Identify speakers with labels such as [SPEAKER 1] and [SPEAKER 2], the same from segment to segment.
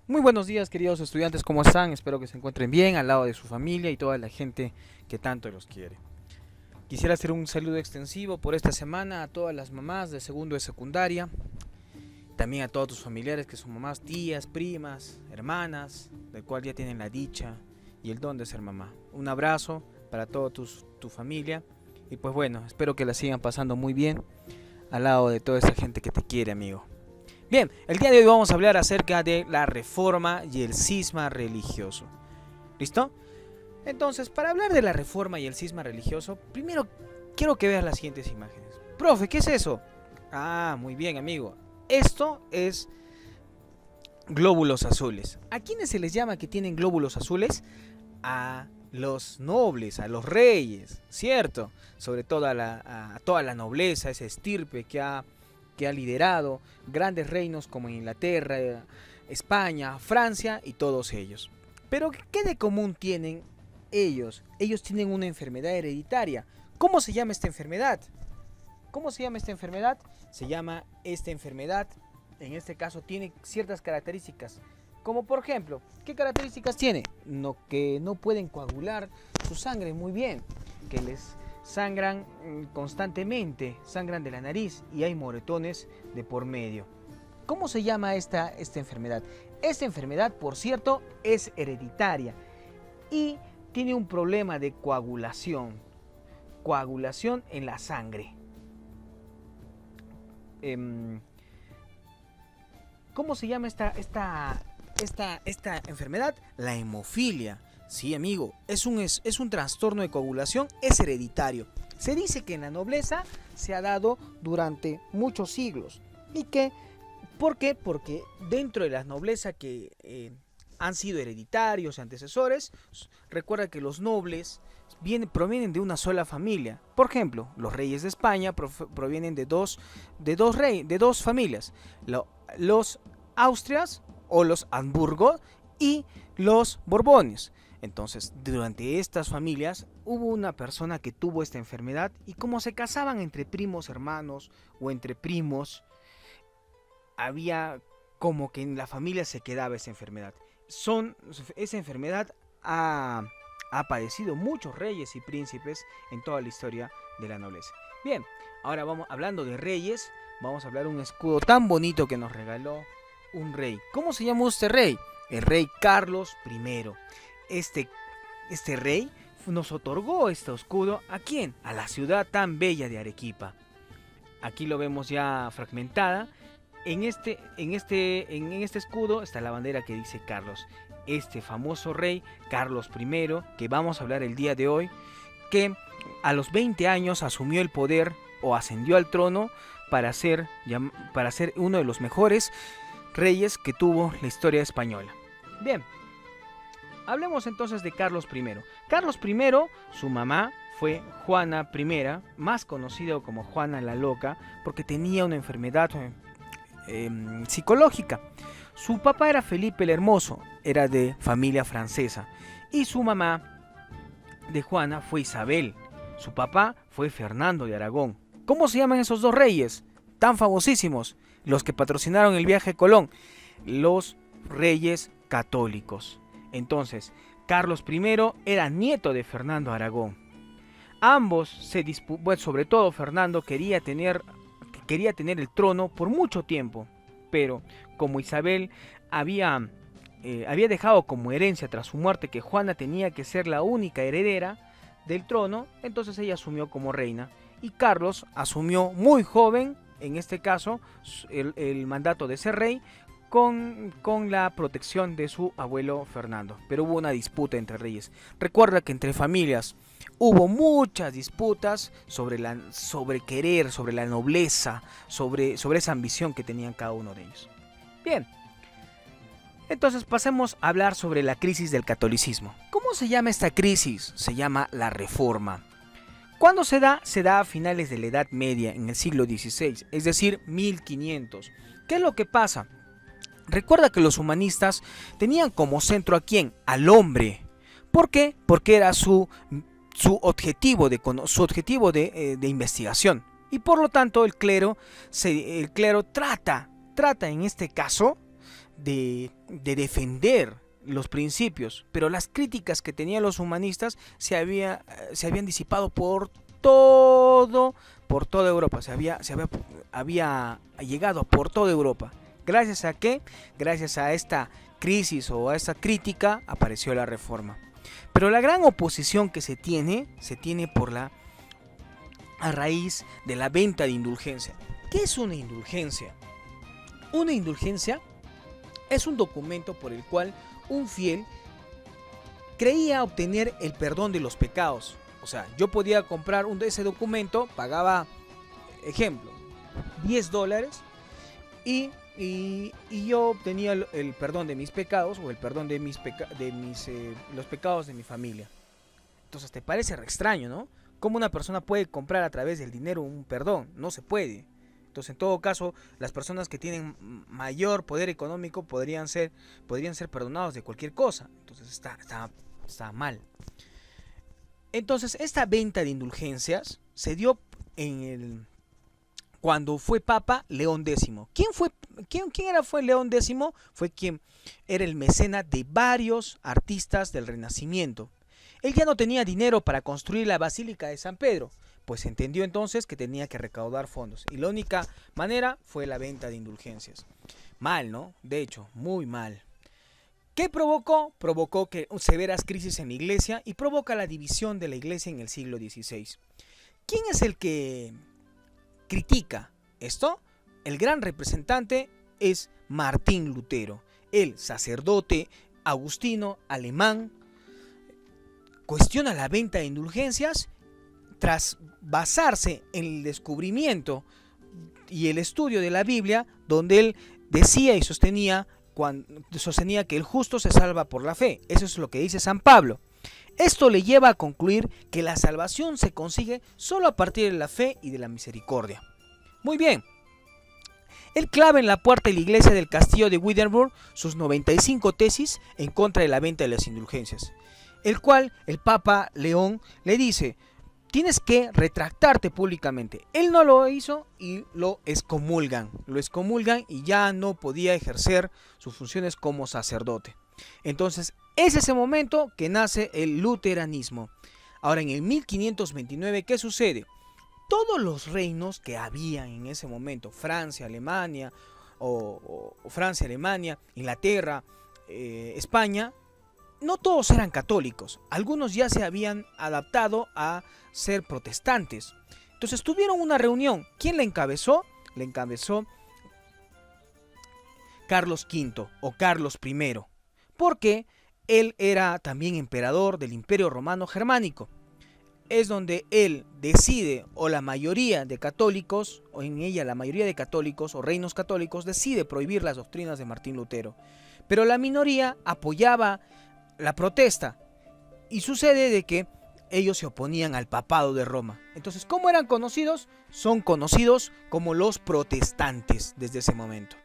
[SPEAKER 1] Muy buenos días, queridos estudiantes, ¿cómo están? Espero que se encuentren bien al lado de su familia y toda la gente que tanto los quiere. Quisiera hacer un saludo extensivo por esta semana a todas las mamás de segundo de secundaria, también a todos tus familiares que son mamás, tías, primas, hermanas, del cual ya tienen la dicha y el don de ser mamá. Un abrazo para toda tu familia y pues bueno, espero que la sigan pasando muy bien al lado de toda esa gente que te quiere, amigo. Bien, el día de hoy vamos a hablar acerca de la reforma y el cisma religioso. ¿Listo? Entonces, para hablar de la reforma y el cisma religioso, primero quiero que veas las siguientes imágenes. Profe, ¿qué es eso? Ah, muy bien, amigo. Esto es glóbulos azules. ¿A quiénes se les llama que tienen glóbulos azules? A los nobles, a los reyes, ¿cierto? Sobre todo a toda la nobleza, esa estirpe que ha liderado grandes reinos como Inglaterra, España, Francia y todos ellos. Pero ¿qué de común tienen ellos? Ellos tienen una enfermedad hereditaria. ¿Cómo se llama esta enfermedad? ¿Cómo se llama esta enfermedad? Se llama esta enfermedad, en este caso tiene ciertas características. Como por ejemplo, ¿qué características tiene? Que no pueden coagular su sangre muy bien, que les sangran constantemente, sangran de la nariz y hay moretones de por medio. ¿Cómo se llama esta enfermedad? Esta enfermedad, por cierto, es hereditaria y tiene un problema de coagulación en la sangre. ¿Cómo se llama esta enfermedad? La hemofilia. Sí, amigo, es un trastorno de coagulación, es hereditario. Se dice que en la nobleza se ha dado durante muchos siglos. ¿Y qué? ¿Por qué? Porque dentro de la nobleza que han sido hereditarios y antecesores, recuerda que los nobles provienen de una sola familia. Por ejemplo, los reyes de España provienen de dos familias. Los Austrias o los Habsburgo y los Borbones. Entonces, durante estas familias hubo una persona que tuvo esta enfermedad y como se casaban entre primos hermanos o entre primos, había como que en la familia se quedaba esa enfermedad. Esa enfermedad ha padecido muchos reyes y príncipes en toda la historia de la nobleza. Bien, ahora hablando de reyes, vamos a hablar de un escudo tan bonito que nos regaló un rey. ¿Cómo se llama este rey? El rey Carlos I. Este rey nos otorgó este escudo. ¿A quién? A la ciudad tan bella de Arequipa. Aquí lo vemos ya fragmentada. En este escudo está la bandera que dice Carlos. Este famoso rey, Carlos I, que vamos a hablar el día de hoy, que a los 20 años asumió el poder o ascendió al trono para ser uno de los mejores reyes que tuvo la historia española. Bien, hablemos entonces de Carlos I. Carlos I, su mamá fue Juana I, más conocido como Juana la Loca, porque tenía una enfermedad psicológica. Su papá era Felipe el Hermoso, era de familia francesa, y su mamá de Juana fue Isabel. Su papá fue Fernando de Aragón. ¿Cómo se llaman esos dos reyes tan famosísimos? Los que patrocinaron el viaje de Colón, los reyes católicos. Entonces, Carlos I era nieto de Fernando de Aragón. Ambos sobre todo Fernando quería tener el trono por mucho tiempo, pero como Isabel había dejado como herencia tras su muerte que Juana tenía que ser la única heredera del trono, entonces ella asumió como reina y Carlos asumió muy joven, en este caso, el mandato de ser rey con la protección de su abuelo Fernando. Pero hubo una disputa entre reyes. Recuerda que entre familias hubo muchas disputas sobre la nobleza, sobre esa ambición que tenían cada uno de ellos. Bien, entonces pasemos a hablar sobre la crisis del catolicismo. ¿Cómo se llama esta crisis? Se llama la Reforma. ¿Cuándo se da? Se da a finales de la Edad Media, en el siglo XVI, es decir, 1500. ¿Qué es lo que pasa? Recuerda que los humanistas tenían como centro ¿a quién? Al hombre. ¿Por qué? Porque era su objetivo de investigación. Y por lo tanto el clero trata en este caso de defender los principios, pero las críticas que tenían los humanistas se habían disipado por toda Europa, había llegado por toda Europa. ¿Gracias a qué? Gracias a esta crisis o a esta crítica apareció la Reforma. Pero la gran oposición que se tiene a raíz de la venta de indulgencia. ¿Qué es una indulgencia? Una indulgencia es un documento por el cual un fiel creía obtener el perdón de los pecados. O sea, yo podía comprar ese documento, pagaba, ejemplo, $10 y yo obtenía el perdón de mis pecados o el perdón de los pecados de mi familia. Entonces, ¿te parece extraño, no? ¿Cómo una persona puede comprar a través del dinero un perdón? No se puede. Entonces, en todo caso, las personas que tienen mayor poder económico podrían ser perdonados de cualquier cosa. Entonces, está mal. Entonces, esta venta de indulgencias se dio cuando fue Papa León X. ¿Quién fue León X? Fue quien era el mecenas de varios artistas del Renacimiento. Él ya no tenía dinero para construir la Basílica de San Pedro, pues entendió entonces que tenía que recaudar fondos. Y la única manera fue la venta de indulgencias. Mal, ¿no? De hecho, muy mal. ¿Qué provocó? Provocó que severas crisis en la iglesia y provoca la división de la iglesia en el siglo XVI. ¿Quién es el que critica esto? El gran representante es Martín Lutero, el sacerdote agustino alemán. Cuestiona la venta de indulgencias tras basarse en el descubrimiento y el estudio de la Biblia, donde él decía y sostenía que el justo se salva por la fe. Eso es lo que dice San Pablo. Esto le lleva a concluir que la salvación se consigue solo a partir de la fe y de la misericordia. Muy bien. Él clava en la puerta de la iglesia del castillo de Wittenberg sus 95 tesis en contra de la venta de las indulgencias, el cual el Papa León le dice: tienes que retractarte públicamente. Él no lo hizo y lo excomulgan y ya no podía ejercer sus funciones como sacerdote. Entonces es ese momento que nace el luteranismo. Ahora, en el 1529, ¿qué sucede? Todos los reinos que había en ese momento, Francia, Alemania, Inglaterra, España, no todos eran católicos. Algunos ya se habían adaptado a ser protestantes. Entonces tuvieron una reunión. ¿Quién la encabezó? La encabezó Carlos V o Carlos I, porque él era también emperador del Imperio Romano Germánico. Es donde él decide, o la mayoría de católicos, o en ella la mayoría de católicos o reinos católicos decide prohibir las doctrinas de Martín Lutero. Pero la minoría apoyaba la protesta y sucede de que ellos se oponían al papado de Roma. Entonces, ¿cómo eran conocidos? Son conocidos como los protestantes desde ese momento.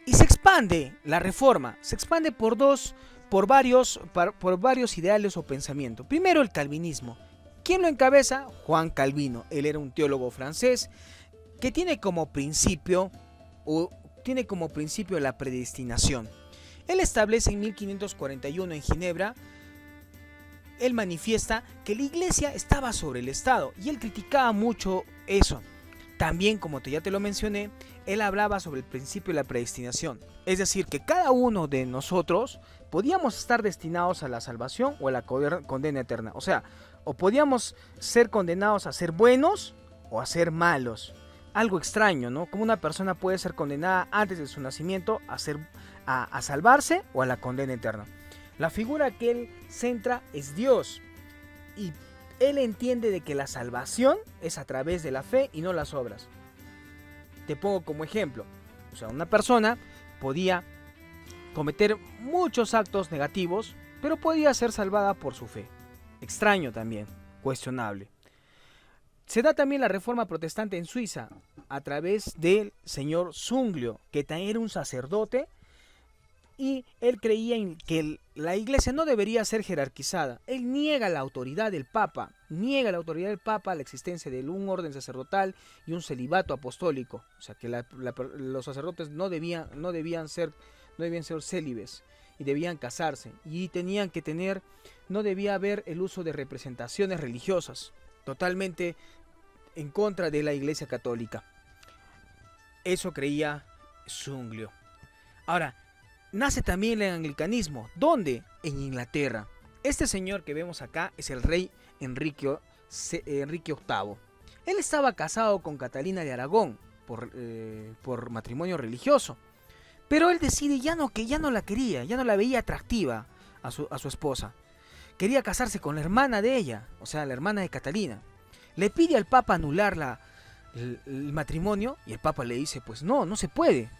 [SPEAKER 1] Y se expande la Reforma, se expande por varios ideales o pensamientos. Primero, el calvinismo. ¿Quién lo encabeza? Juan Calvino. Él era un teólogo francés que tiene como principio la predestinación. Él establece en 1541 en Ginebra, él manifiesta que la iglesia estaba sobre el Estado y él criticaba mucho eso. También, como ya te lo mencioné, él hablaba sobre el principio de la predestinación. Es decir, que cada uno de nosotros podíamos estar destinados a la salvación o a la condena eterna. O sea, o podíamos ser condenados a ser buenos o a ser malos. Algo extraño, ¿no? Como una persona puede ser condenada antes de su nacimiento a salvarse o a la condena eterna. La figura que él centra es Dios. Y él entiende de que la salvación es a través de la fe y no las obras. Te pongo como ejemplo. O sea, una persona podía cometer muchos actos negativos, pero podía ser salvada por su fe. Extraño también, cuestionable. Se da también la reforma protestante en Suiza a través del señor Zwinglio, que también era un sacerdote y él creía en que la iglesia no debería ser jerarquizada. Él niega la autoridad del Papa, niega la autoridad del Papa, la existencia de un orden sacerdotal y un celibato apostólico. O sea que los sacerdotes no debían ser célibes y debían casarse y tenían que tener, no debía haber el uso de representaciones religiosas, totalmente en contra de la Iglesia Católica. Eso creía Zuinglio. Ahora, nace también el anglicanismo. ¿Dónde? En Inglaterra. Este señor que vemos acá es el rey Enrique VIII. Él estaba casado con Catalina de Aragón por matrimonio religioso. Pero él decide que ya no la quería, ya no la veía atractiva a su esposa. Quería casarse con la hermana de ella, o sea, la hermana de Catalina. Le pide al Papa anular el matrimonio y el Papa le dice, pues no se puede.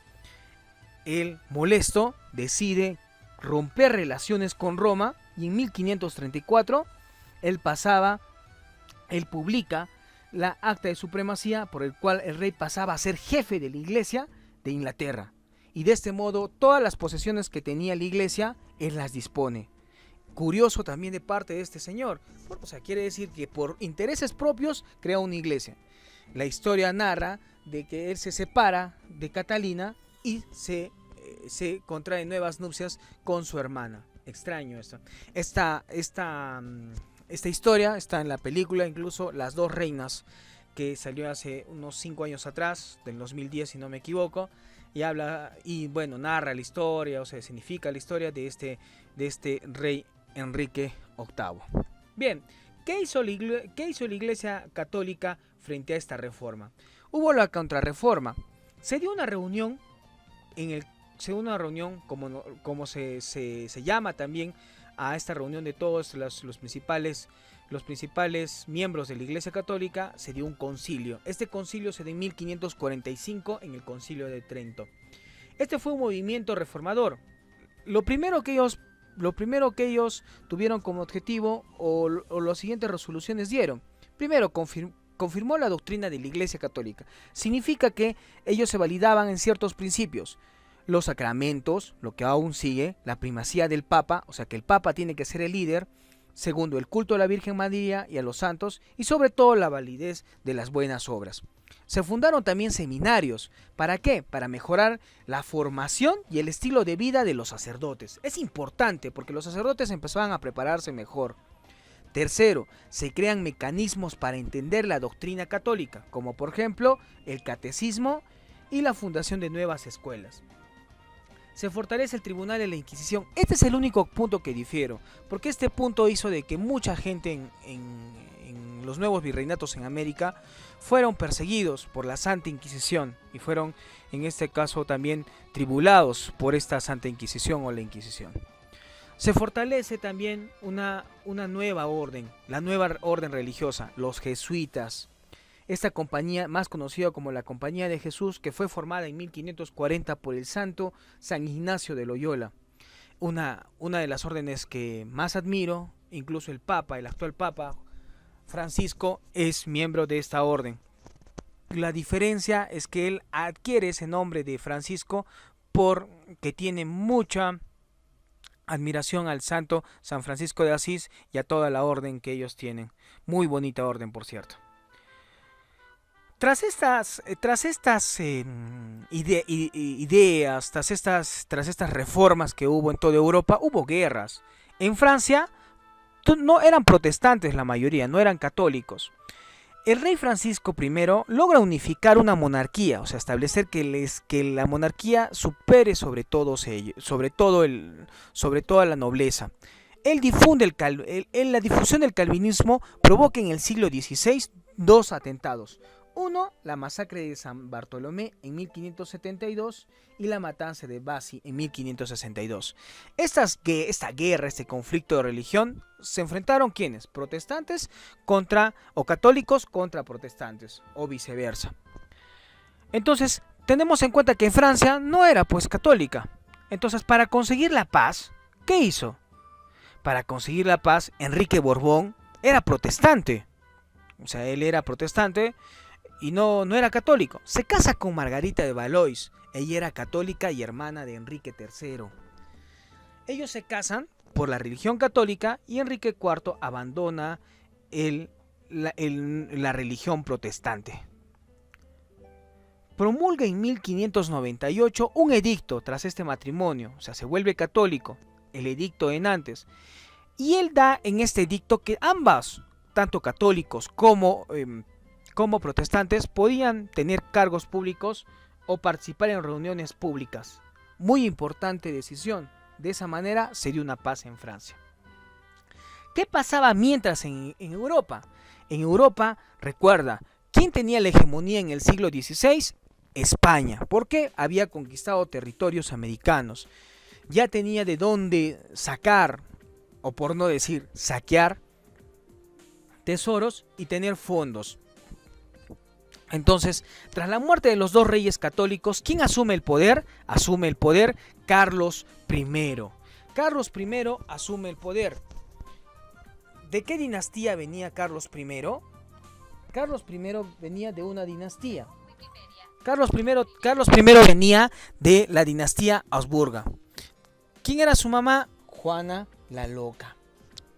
[SPEAKER 1] Él, molesto, decide romper relaciones con Roma y en 1534 él publica la acta de supremacía por el cual el rey pasaba a ser jefe de la Iglesia de Inglaterra. Y de este modo todas las posesiones que tenía la Iglesia, él las dispone. Curioso también de parte de este señor. O sea, quiere decir que por intereses propios crea una iglesia. La historia narra de que él se separa de Catalina y se contrae nuevas nupcias con su hermana. Extraño esto. Esta historia está en la película, incluso Las dos reinas, que salió hace unos 5 años atrás, del 2010 si no me equivoco, y bueno, narra la historia, o sea, significa la historia de este rey Enrique VIII. Bien, ¿qué hizo la Iglesia Católica frente a esta reforma? Hubo la contrarreforma. Se dio una reunión como se llama también a esta reunión de todos los principales miembros de la Iglesia Católica. Se dio un concilio. Este concilio se dio en 1545 en el Concilio de Trento. Este fue un movimiento reformador. Lo primero que ellos tuvieron como objetivo, o las siguientes resoluciones dieron. Primero, confirmó la doctrina de la Iglesia Católica. Significa que ellos se validaban en ciertos principios. Los sacramentos, lo que aún sigue, la primacía del Papa, o sea que el Papa tiene que ser el líder. Segundo, el culto a la Virgen María y a los santos, y sobre todo la validez de las buenas obras. Se fundaron también seminarios. ¿Para qué? Para mejorar la formación y el estilo de vida de los sacerdotes. Es importante porque los sacerdotes empezaban a prepararse mejor. Tercero, se crean mecanismos para entender la doctrina católica, como por ejemplo el catecismo y la fundación de nuevas escuelas. Se fortalece el tribunal de la Inquisición. Este es el único punto que difiero, porque este punto hizo de que mucha gente en los nuevos virreinatos en América fueron perseguidos por la Santa Inquisición y fueron en este caso también tribulados por esta Santa Inquisición o la Inquisición. Se fortalece también una nueva orden, la nueva orden religiosa, los jesuitas. Esta compañía, más conocida como la Compañía de Jesús, que fue formada en 1540 por el santo San Ignacio de Loyola. Una de las órdenes que más admiro, incluso el actual Papa Francisco, es miembro de esta orden. La diferencia es que él adquiere ese nombre de Francisco porque tiene mucha admiración al santo San Francisco de Asís y a toda la orden que ellos tienen. Muy bonita orden, por cierto. Tras estas ideas, tras estas reformas que hubo en toda Europa, hubo guerras. En Francia no eran protestantes la mayoría, no eran católicos. El rey Francisco I logra unificar una monarquía, o sea, establecer que la monarquía supere sobre toda la nobleza. La difusión del calvinismo provoca en el siglo XVI 2 atentados. Uno, la masacre de San Bartolomé en 1572 y la matanza de Bassi en 1562. Esta guerra, este conflicto de religión, se enfrentaron ¿quiénes? Protestantes o católicos contra protestantes o viceversa. Entonces, tenemos en cuenta que Francia no era pues católica. Entonces, para conseguir la paz, ¿qué hizo? Para conseguir la paz, Enrique Borbón era protestante. O sea, él era protestante y no era católico. Se casa con Margarita de Valois. Ella era católica y hermana de Enrique III. Ellos se casan por la religión católica y Enrique IV abandona el la religión protestante. Promulga en 1598 un edicto tras este matrimonio, o sea, se vuelve católico, el edicto de Nantes, y él da en este edicto que ambas, tanto católicos como protestantes, podían tener cargos públicos o participar en reuniones públicas. Muy importante decisión. De esa manera se dio una paz en Francia. ¿Qué pasaba mientras en Europa? En Europa, recuerda, ¿quién tenía la hegemonía en el siglo XVI? España. ¿Por qué? Había conquistado territorios americanos. Ya tenía de dónde sacar, o por no decir saquear, tesoros y tener fondos. Entonces, tras la muerte de los dos reyes católicos, ¿quién asume el poder? Asume el poder Carlos I. Carlos I asume el poder. ¿De qué dinastía venía Carlos I? Carlos I venía de una dinastía. Carlos I venía de la dinastía Habsburga. ¿Quién era su mamá? Juana la Loca,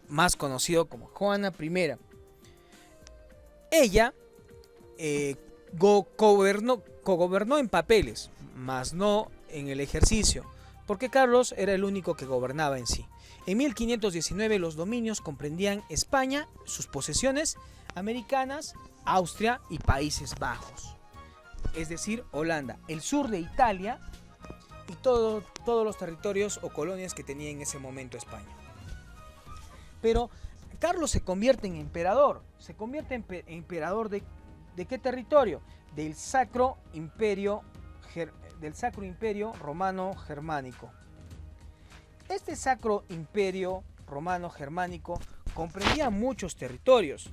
[SPEAKER 1] más conocido como Juana I. Ella cogobernó en papeles, mas no en el ejercicio, porque Carlos era el único que gobernaba en sí. En 1519 los dominios comprendían España, sus posesiones americanas, Austria y Países Bajos, es decir, Holanda, el sur de Italia y todos los territorios o colonias que tenía en ese momento España. Pero Carlos se convierte en emperador. ¿Se convierte en emperador de qué territorio? Del Sacro Imperio Romano Germánico. Este Sacro Imperio Romano Germánico comprendía muchos territorios.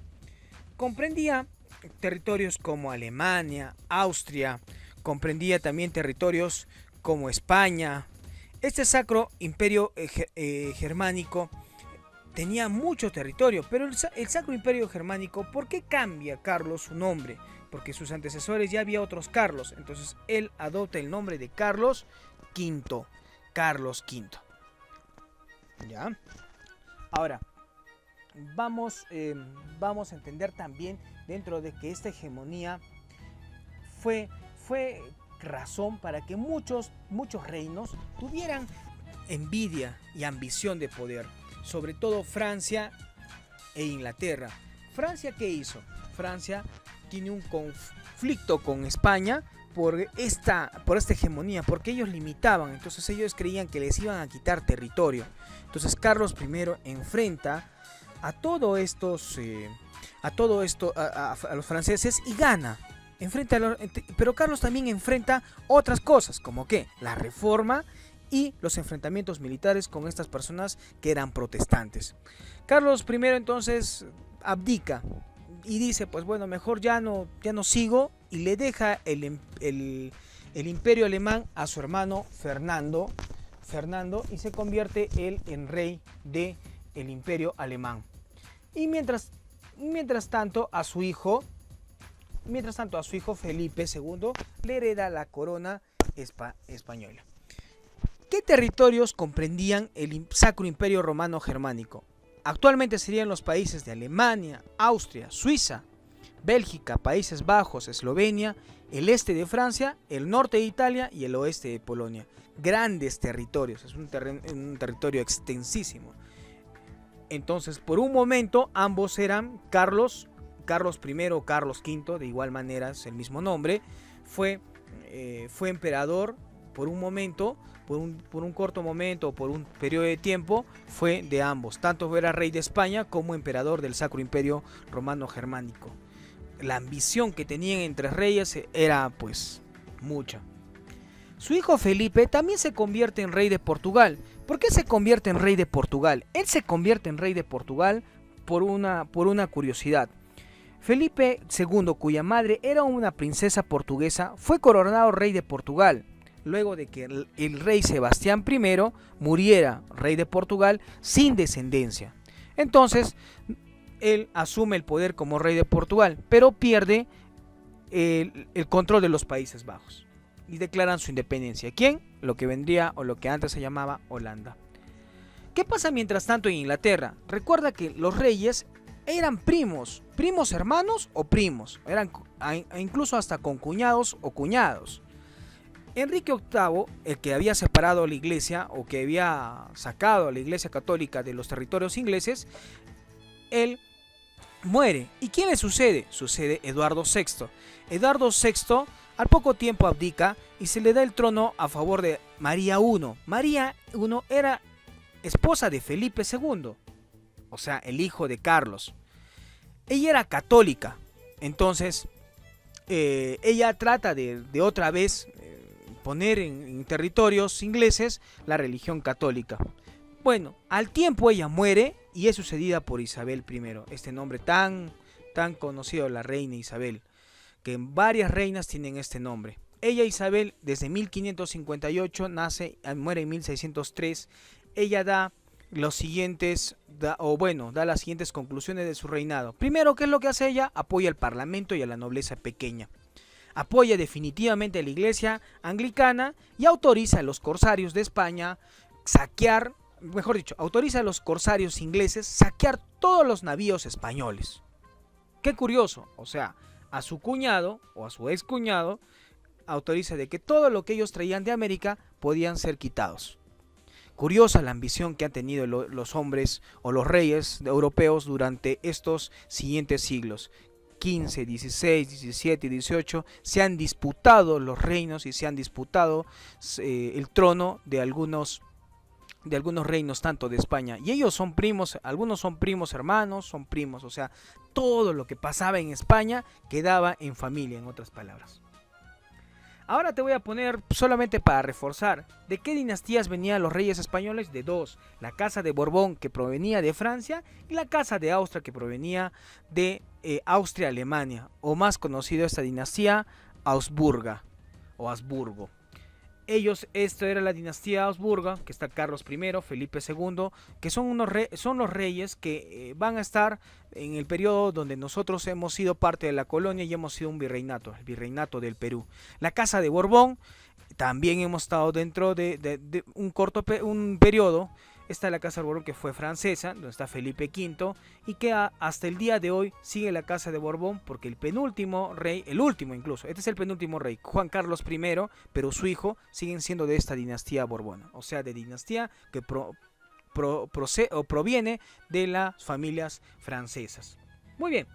[SPEAKER 1] Comprendía territorios como Alemania, Austria, comprendía también territorios como España. Este Sacro Imperio Germánico tenía mucho territorio, pero el Sacro Imperio Germánico, ¿por qué cambia Carlos su nombre? Porque sus antecesores ya había otros Carlos, entonces él adopta el nombre de Carlos V. Carlos V. ¿Ya? Ahora, vamos a entender también dentro de que esta hegemonía fue razón para que muchos reinos tuvieran envidia y ambición de poder, sobre todo Francia e Inglaterra. ¿Francia qué hizo? Francia tiene un conflicto con España por esta hegemonía, porque ellos limitaban, entonces ellos creían que les iban a quitar territorio. Entonces Carlos I enfrenta a los franceses y gana. Pero Carlos también enfrenta otras cosas, como que la reforma y los enfrentamientos militares con estas personas que eran protestantes. Carlos I entonces abdica y dice, pues bueno, mejor ya no sigo, y le deja el imperio alemán a su hermano Fernando, y se convierte él en rey del imperio alemán. Y mientras tanto a su hijo Felipe II le hereda la corona española. ¿Qué territorios comprendían el Sacro Imperio Romano Germánico? Actualmente serían los países de Alemania, Austria, Suiza, Bélgica, Países Bajos, Eslovenia, el este de Francia, el norte de Italia y el oeste de Polonia. Grandes territorios, es un territorio extensísimo. Entonces, por un momento, ambos eran Carlos I o Carlos V, de igual manera es el mismo nombre, fue emperador por un momento, por un corto momento, por un periodo de tiempo, fue de ambos. Tanto era rey de España como emperador del Sacro Imperio Romano Germánico. La ambición que tenían entre reyes era pues mucha. Su hijo Felipe también se convierte en rey de Portugal. ¿Por qué se convierte en rey de Portugal? Él se convierte en rey de Portugal por una curiosidad. Felipe II, cuya madre era una princesa portuguesa, fue coronado rey de Portugal, luego de que el rey Sebastián I muriera rey de Portugal sin descendencia. Entonces, él asume el poder como rey de Portugal, pero pierde el control de los Países Bajos y declaran su independencia. ¿Quién? Lo que vendría o lo que antes se llamaba Holanda. ¿Qué pasa mientras tanto en Inglaterra? Recuerda que los reyes eran primos, primos hermanos o primos, eran incluso hasta concuñados o cuñados. Enrique VIII, el que había separado la iglesia o que había sacado a la iglesia católica de los territorios ingleses, él muere. ¿Y quién le sucede? Sucede Eduardo VI. Eduardo VI al poco tiempo abdica y se le da el trono a favor de María I. María I era esposa de Felipe II, o sea, el hijo de Carlos. Ella era católica, entonces ella trata de otra vez poner en territorios ingleses la religión católica. Bueno, al tiempo ella muere y es sucedida por Isabel I, este nombre tan conocido, la reina Isabel, que varias reinas tienen este nombre. Ella, Isabel, desde 1558 nace, muere en 1603. Ella da las siguientes conclusiones de su reinado. Primero, ¿qué es lo que hace ella? Apoya al parlamento y a la nobleza pequeña. Apoya definitivamente a la iglesia anglicana y autoriza a los corsarios de España autoriza a los corsarios ingleses saquear todos los navíos españoles. Qué curioso, o sea, a su cuñado o a su ex cuñado autoriza de que todo lo que ellos traían de América podían ser quitados. Curiosa la ambición que han tenido los hombres o los reyes europeos durante estos siguientes siglos. 15, 16, 17 y 18 se han disputado los reinos y se han disputado el trono de algunos reinos, tanto de España, y ellos son primos, algunos son primos hermanos, son primos, o sea, todo lo que pasaba en España quedaba en familia, en otras palabras. Ahora te voy a poner, solamente para reforzar, de qué dinastías venían los reyes españoles. De dos: la casa de Borbón, que provenía de Francia, y la casa de Austria, que provenía de Austria-Alemania, o más conocido esta dinastía, Augsburga o Habsburgo. Esto era la dinastía Habsburga, que está Carlos I, Felipe II, que son los reyes que van a estar en el periodo donde nosotros hemos sido parte de la colonia y hemos sido un virreinato, el virreinato del Perú. La casa de Borbón, también hemos estado dentro de un periodo. Está la casa de Borbón, que fue francesa, donde está Felipe V, y que hasta el día de hoy sigue la casa de Borbón, porque el penúltimo rey, el último incluso, este es el penúltimo rey, Juan Carlos I, pero su hijo siguen siendo de esta dinastía borbona, o sea, de dinastía que proviene de las familias francesas. Muy bien,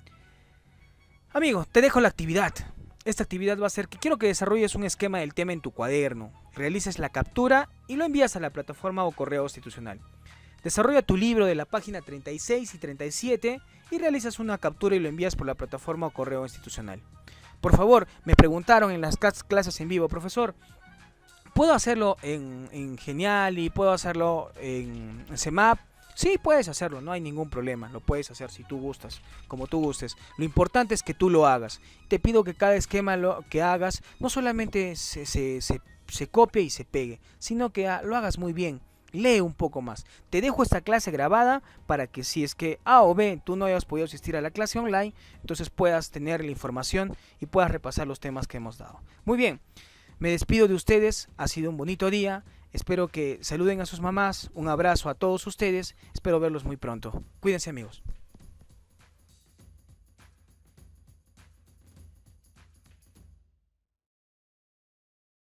[SPEAKER 1] amigo, te dejo la actividad. Esta actividad va a ser que quiero que desarrolles un esquema del tema en tu cuaderno, realices la captura y lo envías a la plataforma o correo institucional. Desarrolla tu libro de la página 36 y 37 y realizas una captura y lo envías por la plataforma o correo institucional. Por favor, me preguntaron en las clases en vivo: profesor, ¿puedo hacerlo en Genial y puedo hacerlo en CMAP? Sí, puedes hacerlo, no hay ningún problema, lo puedes hacer si tú gustas, como tú gustes. Lo importante es que tú lo hagas. Te pido que cada esquema que hagas no solamente se copie y se pegue, sino que lo hagas muy bien. Lee un poco más. Te dejo esta clase grabada para que si es que A o B tú no hayas podido asistir a la clase online, entonces puedas tener la información y puedas repasar los temas que hemos dado. Muy bien, me despido de ustedes, ha sido un bonito día. Espero que saluden a sus mamás. Un abrazo a todos ustedes. Espero verlos muy pronto. Cuídense, amigos.